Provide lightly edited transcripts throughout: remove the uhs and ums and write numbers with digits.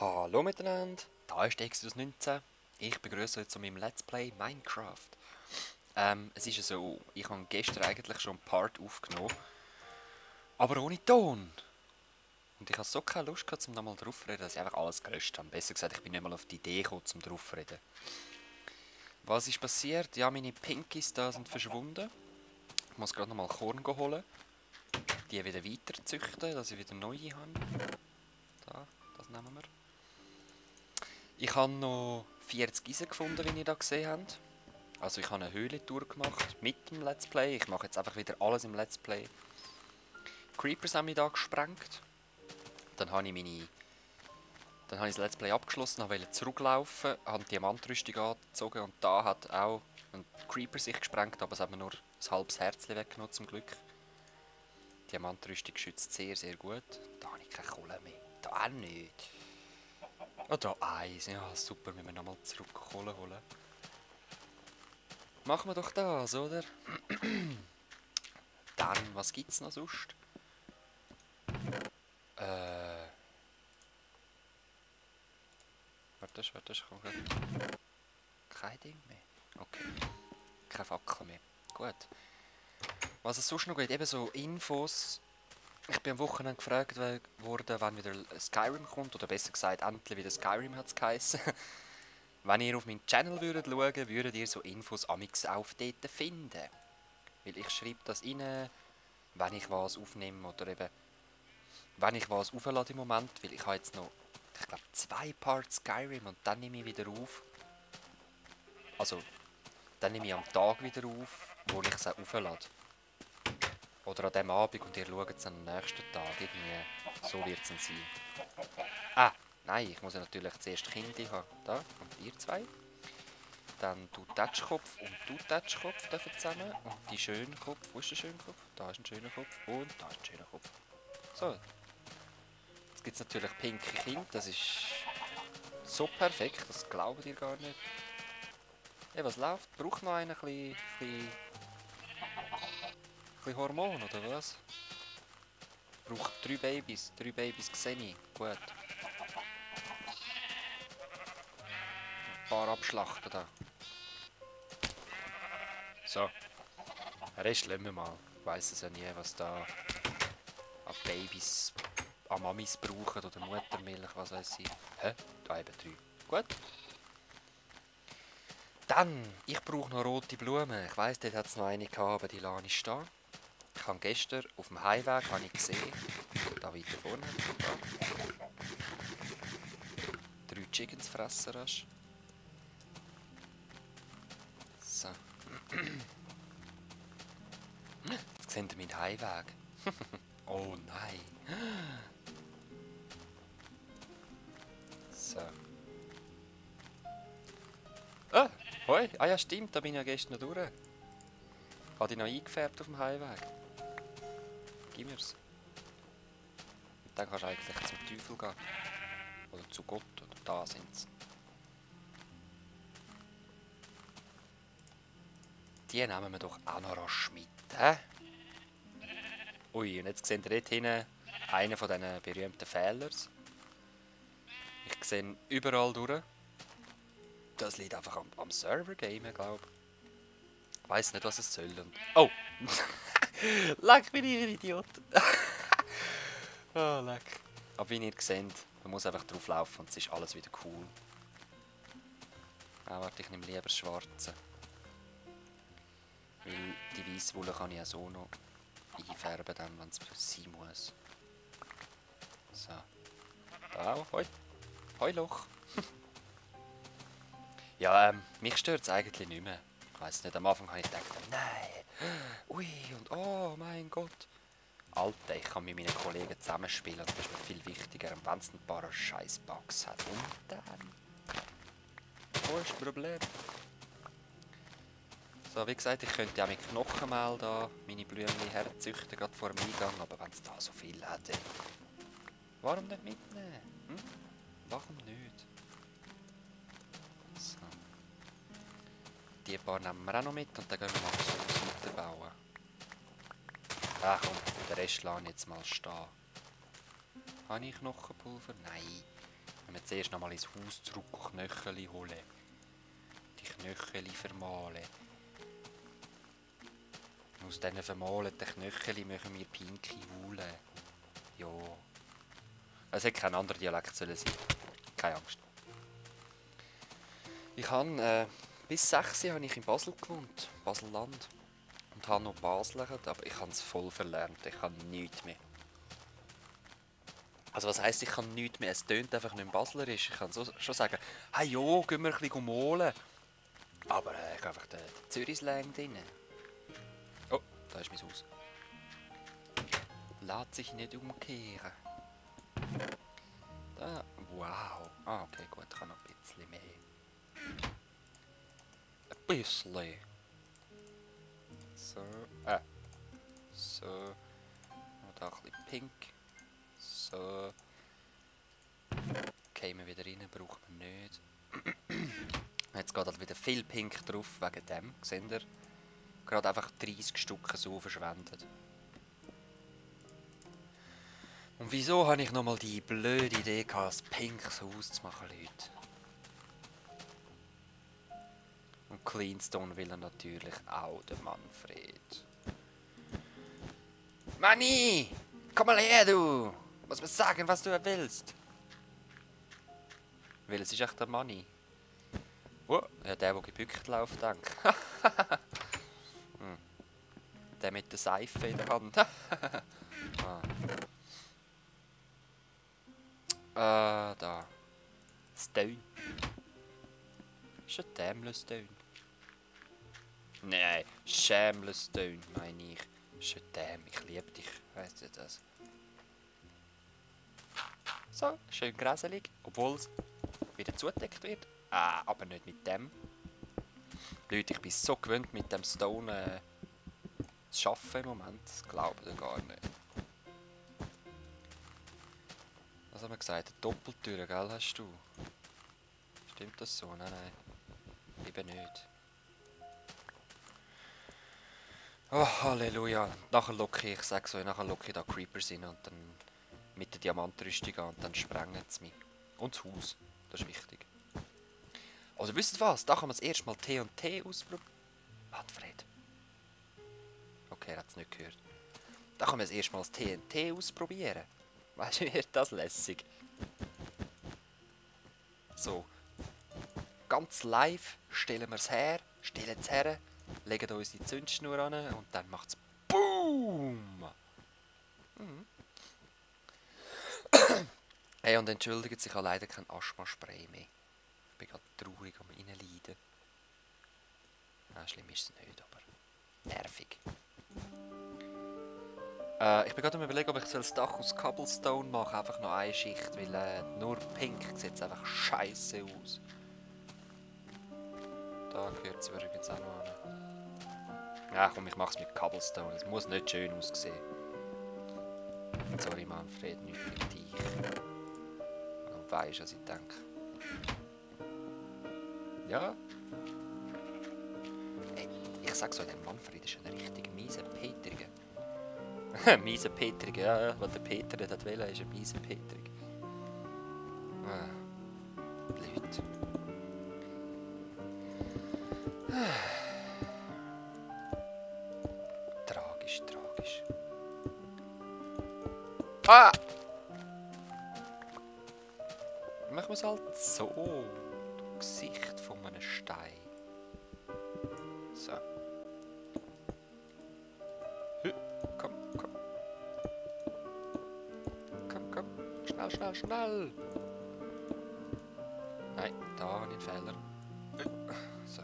Hallo miteinander, da ist Exodus 19. Ich begrüße euch zu meinem Let's Play Minecraft. Es ist ja so, ich habe gestern eigentlich schon einen Part aufgenommen, aber ohne Ton. Und ich habe so keine Lust gehabt, um nochmal drauf zu reden, dass ich einfach alles gelöscht habe. Besser gesagt, ich bin nicht mal auf die Idee gekommen, um drauf zu reden. Was ist passiert? Ja, meine Pinkies da sind verschwunden. Ich muss gerade nochmal Korn holen, die wieder weiter züchten, dass ich wieder neue habe. Da, das nehmen wir. Ich habe noch 40 Eisen gefunden, wie ihr da gesehen habt. Also ich habe eine Höhle-Tour gemacht mit dem Let's Play. Ich mache jetzt einfach wieder alles im Let's Play. Creepers haben mich da gesprengt. Dann habe ich das Let's Play abgeschlossen, wollte zurücklaufen, habe die Diamantrüstung angezogen und da hat auch ein Creeper sich gesprengt, aber es hat mir nur ein halbes Herzchen weggenommen zum Glück. Die Diamantrüstung schützt sehr, sehr gut. Da habe ich keine Kohle mehr. Da auch nicht. Oh, da Eis. Ja, super, wenn wir nochmal zurück Kohle holen. Machen wir doch das, oder? Dann, was gibt's noch sonst? Warte, ich komme gleich. Kein Ding mehr. Okay, keine Fackel mehr. Gut. Was es sonst noch gibt, eben so Infos. Ich bin am Wochenende gefragt worden, wann wieder Skyrim kommt, oder besser gesagt, endlich wieder Skyrim hat es geheissen. Wenn ihr auf meinen Channel würdet schauen, würdet ihr so Infos amix auf dort finden. Weil ich schreibe das rein, wenn ich was aufnehme oder eben wenn ich was auflade im Moment, weil ich habe jetzt noch, ich glaube, 2 Parts Skyrim und dann nehme ich wieder auf. Also, dann nehme ich am Tag wieder auf, wo ich es auch auflade. Oder an dem Abend und ihr schaut es am nächsten Tag. Irgendwie, so wird es dann sein. Ah, nein, ich muss ja natürlich zuerst Kinder haben. Da, und ihr zwei. Dann du Tatschkopf und du Tatschkopf dürfen zusammen. Und die Schönkopf, wo ist der Schönkopf? Da ist ein schöner Kopf und da ist ein schöner Kopf. So. Jetzt gibt es natürlich pinke Kinder, das ist so perfekt, das glaubt ihr gar nicht. Ja, was läuft? Braucht noch einen ein bisschen Hormon, oder was? Braucht 3 Babys sehe ich. Gut. Ein paar abschlachten da. So, den Rest lassen wir mal. Ich weiss es ja nie, was da an Babys, an Mamis brauchen oder Muttermilch, was weiß ich. Hä? Da eben 3. Gut. Dann, ich brauche noch rote Blumen. Ich weiss, dort hat es noch eine gehabt, aber die lasse ich stehen. Ich habe gestern auf dem Heimweg habe ich gesehen, da weiter vorne, da, 3 Chickens fressen hast. So. Jetzt seht ihr meinen Heimweg. Oh nein. So. Ah, hoi. Ah ja, stimmt, da bin ich ja gestern noch durch. Habe ich noch eingefärbt auf dem Heimweg. Gib mir's. Und dann kannst du eigentlich zum Teufel gehen. Oder zu Gott, oder da sind's. Die nehmen wir doch auch noch rasch mit, hä? Ui, und jetzt seht ihr dort hinten einen von diesen berühmten Fehlers. Ich sehe ihn überall durch. Das liegt einfach am Server-Game, glaube ich. Ich weiss nicht, was es soll. Und oh! Leck, bin ich ein Idiot! Oh, leck. Aber wie ihr seht, man muss einfach drauf laufen und es ist alles wieder cool. Ah, warte, ich nehme lieber das Schwarze. Weil die weiße Wolle kann ich ja so noch einfärben, wenn es sein muss. So. Da auch. Hoi. Hoi, Loch. Ja, mich stört es eigentlich nicht mehr. Ich weiss nicht, am Anfang habe ich gedacht, nein, ui und oh mein Gott. Alter, ich kann mit meinen Kollegen zusammenspielen und das ist mir viel wichtiger, wenn es ein paar scheiß Bugs hat. Und dann... Wo ist das Problem? So, wie gesagt, ich könnte auch mit Knochenmehl da meine Blümchen herzüchten, gerade vor dem Eingang, aber wenn es da so viel hat, warum nicht mitnehmen? Hm? Warum nicht? So. Die paar nehmen wir auch noch mit und dann gehen wir mal das Haus weiterbauen. Ah komm, den Rest lasse ich jetzt mal stehen. Habe ich Knochenpulver? Nein. Wenn wir zuerst nochmal ins Haus zurück und Knöcheli holen. Die Knöcheli vermahlen. Aus diesen vermahlten Knöcheli machen wir pinke Hulen. Ja. Es hätte kein anderer Dialekt sollen sein. Keine Angst. Ich habe bis 6 habe ich in Basel gewohnt. Baselland. Und habe noch Basel gelernt, aber ich habe es voll verlernt. Ich kann nichts mehr. Also was heisst, ich kann nichts mehr? Es tönt einfach nicht baslerisch. Ich kann so, schon sagen, hey jo, gehen wir ein bisschen malen. Aber ich habe einfach den Zürich-Slang drin. Oh, da ist mein Haus. Lässt sich nicht umkehren. Da, wow. Ah, okay, gut, ich kann noch ein bisschen mehr. Ein bisschen. So, so. Noch da ein bisschen pink. So. Gehen wir wieder rein, braucht man nicht. Jetzt geht halt wieder viel pink drauf, wegen dem, seht ihr? Gerade einfach 30 Stück so verschwendet. Und wieso habe ich nochmal die blöde Idee gehabt, ein pinkes Haus zu machen, Leute? Und Cleanstone will er natürlich auch, der Manfred. Manni! Komm mal her, du! Muss mir sagen, was du willst. Weil es ist echt der Manni. Oh, ja, der gebückt läuft, denke ich. Der mit der Seife in der Hand. Da. Stone. Ist ein dämler Stone? Nein, Shameless Stone, meine ich. Ist ein Däm, ich liebe dich. Weißt du das? So, schön gräselig, obwohl es wieder zugedeckt wird. Aber nicht mit dem. Leute, ich bin so gewöhnt, mit dem Stone zu arbeiten im Moment. Das glaubt ihr gar nicht. Was haben wir gesagt? Eine Doppeltür, gell, hast du? Stimmt das so? Nein, nein. Eben nicht. Oh, Halleluja. Nachher locke ich sage so, nachher locke ich da Creepers rein und dann mit der Diamantrüstung an und dann sprengen sie mich. Und das Haus. Das ist wichtig. Also wisst ihr was? Da kann man das erste Mal T&T ausprobieren. Manfred. Okay, er hat es nicht gehört. Da kann man das erste Mal das TNT ausprobieren. Weißt du, wie wird das lässig? So. Ganz live stellen wir es her, legen uns die Zündschnur an und dann macht es BOOM! Hey, und entschuldigt sich, ich habe leider kein Asthma-Spray mehr. Ich bin gerade traurig am Reinleiden. Schlimm ist es nicht, aber nervig. Ich bin gerade am Überlegen, ob ich das Dach aus Cobblestone mache, einfach noch eine Schicht, weil nur pink sieht es einfach scheiße aus. Da gehört es übrigens auch noch an. Ja komm, ich mache es mit Cobblestone, es muss nicht schön aussehen. Sorry Manfred, nicht mit dich. Du weißt, was ich denke. Ja? Ey, ich sag so, der Manfred ist ein richtig mieser Petriger. Miese Petrig, ja, was der Peter nicht will, ist ein miese Petrig. Leute. Tragisch, tragisch. Machen wir es halt so. Das Gesicht von einem Stein. So. Komm, komm. Komm, komm. Schnell, schnell, schnell. Nein, da habe ich einen Fehler. So.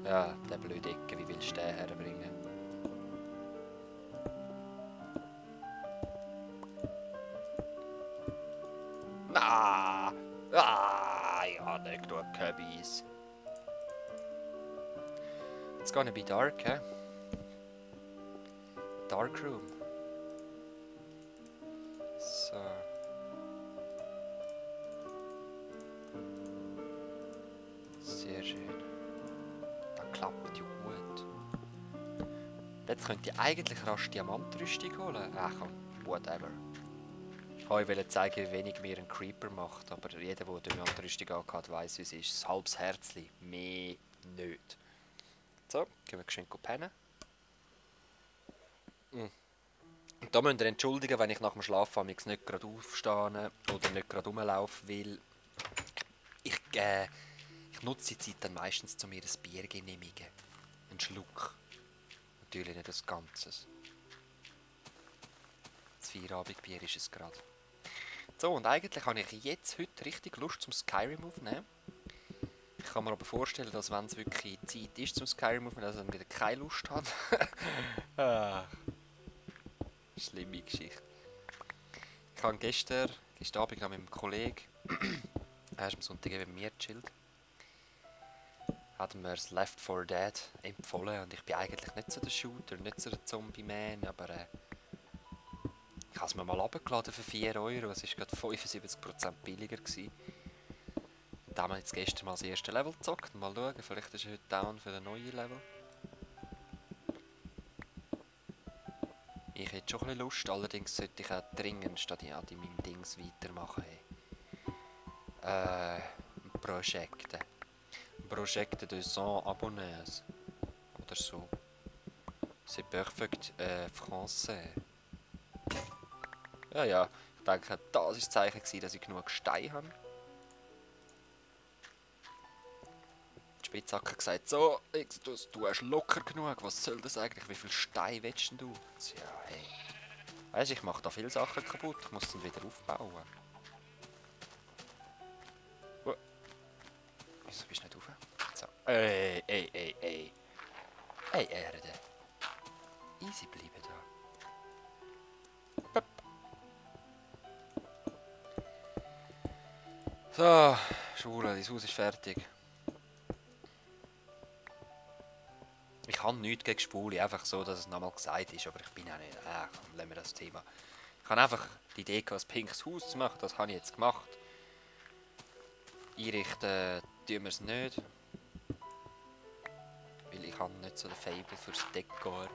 Ja, der blöde Ecke, wie willst du den herbringen? Ja, nicht genug Kürbis. It's gonna be dark, eh? Dark room. So. Sehr schön. Da klappt ja gut. Jetzt könnt ihr eigentlich rasch Diamantrüstung holen. Ach komm, whatever. Ich wollte zeigen, wie wenig mir ein Creeper macht, aber jeder, der Diamantrüstung hat, weiss, wie es ist. Ein halbes Herzli, mehr nicht. So, gehen wir geschwind pennen. Und da müsst ihr entschuldigen, wenn ich nach dem Schlafen nicht gerade aufstehe oder nicht gerade rumlaufe, weil ich nutze die Zeit dann meistens, um mir ein Bier zu genehmigen. Einen Schluck. Natürlich nicht das Ganze. Das Feierabendbier ist es gerade. So, und eigentlich habe ich jetzt heute richtig Lust zum Skyrim aufnehmen. Ich kann mir aber vorstellen, dass wenn es wirklich Zeit ist zum Skyrim aufnehmen, dass ich dann wieder keine Lust habe. Schlimme Geschichte. Ich habe gestern Abend noch mit einem Kollegen, er ist am Sonntag bei mir gechillt, hat mir das Left 4 Dead empfohlen und ich bin eigentlich nicht so der Shooter, nicht so der Zombie-Man, aber ich habe es mir mal runtergeladen für 4 €, es war gerade 75% billiger gewesen. Da haben wir jetzt gestern mal das erste Level gezockt, mal schauen, vielleicht ist er heute down für den neuen Level. Ich hätte schon ein bisschen Lust, allerdings sollte ich auch dringend statt an meinem Dings weitermachen. Projekte. Projekte de 100 Abonnés. Oder so. C'est perfekt français. Ja, ich denke, das war das Zeichen, dass ich genug Steine habe. Die Spitzhacke hat gesagt, so, du hast locker genug, was soll das eigentlich, wie viel Steine willst du? Ja, hey. Weisst du, ich mache da viele Sachen kaputt, ich muss dann wieder aufbauen. Wieso bist du nicht rauf? So. Ey. Ey, Erde. Easy bleiben da. Pop. So, Schule, dein Haus ist fertig. Ich habe nichts gegen Schwule, einfach so, dass es nochmal gesagt ist, aber ich bin auch nicht, komm, lassen wir das Thema. Ich habe einfach die Idee gehabt, ein pinkes Haus zu machen, das habe ich jetzt gemacht. Einrichten tun wir es nicht. Weil ich habe nicht so den Faible fürs Dekor.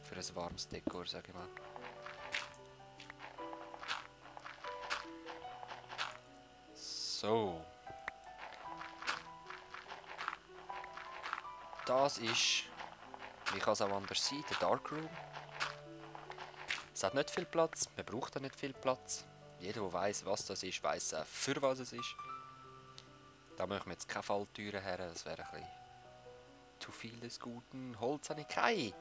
Für ein warmes Dekor, sage ich mal. So. Das ist, wie kann es auch anders sein, der Darkroom. Es hat nicht viel Platz, man braucht auch nicht viel Platz. Jeder, der weiss, was das ist, weiss auch, für was es ist. Da machen wir jetzt keine Falltüren her, das wäre ein bisschen zu viel des Guten. Holz habe ich keine.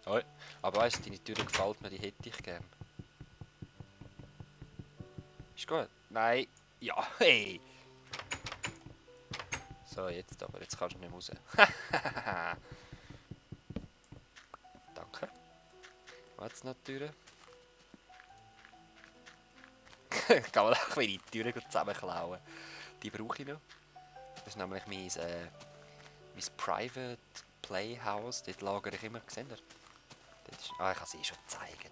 Oh, aber weißt du, deine Tür gefällt mir, die hätte ich gern. Ist gut? Nein. Ja, hey. So, jetzt aber. Jetzt kannst du nicht mehr raus. Danke. Jetzt noch die Türe. Ich kann mal auch meine Türen zusammenklauen. Die brauche ich noch. Das ist nämlich mein Private Playhouse. Dort lagere ich immer. Gesehen? Ich kann es schon zeigen.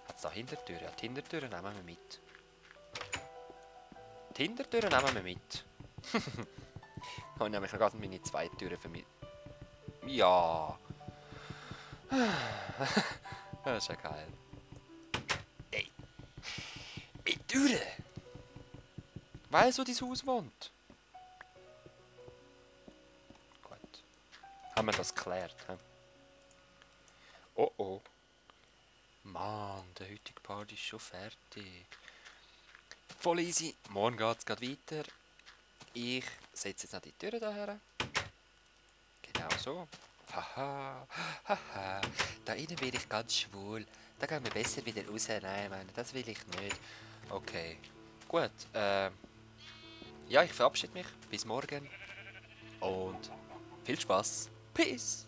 Hat es da Hintertüren? Ja, die Hintertüren nehmen wir mit. Die Hintertüren nehmen wir mit. Ich habe nämlich noch gerade meine 2 Türen für mich. Ja. Das ist ja geil. Ey. Ey, Türen! Weißt du, wo dein Haus wohnt? Gut. Haben wir das geklärt? He? Oh oh. Mann, der heutige Party ist schon fertig. Voll easy. Morgen geht es weiter. Ich setze jetzt noch die Türen daher. Genau so. Haha. Haha. Da innen bin ich ganz schwul. Da gehen wir besser wieder raus. Nein, meine, das will ich nicht. Okay. Gut. Ja, ich verabschiede mich. Bis morgen. Und viel Spaß. Peace.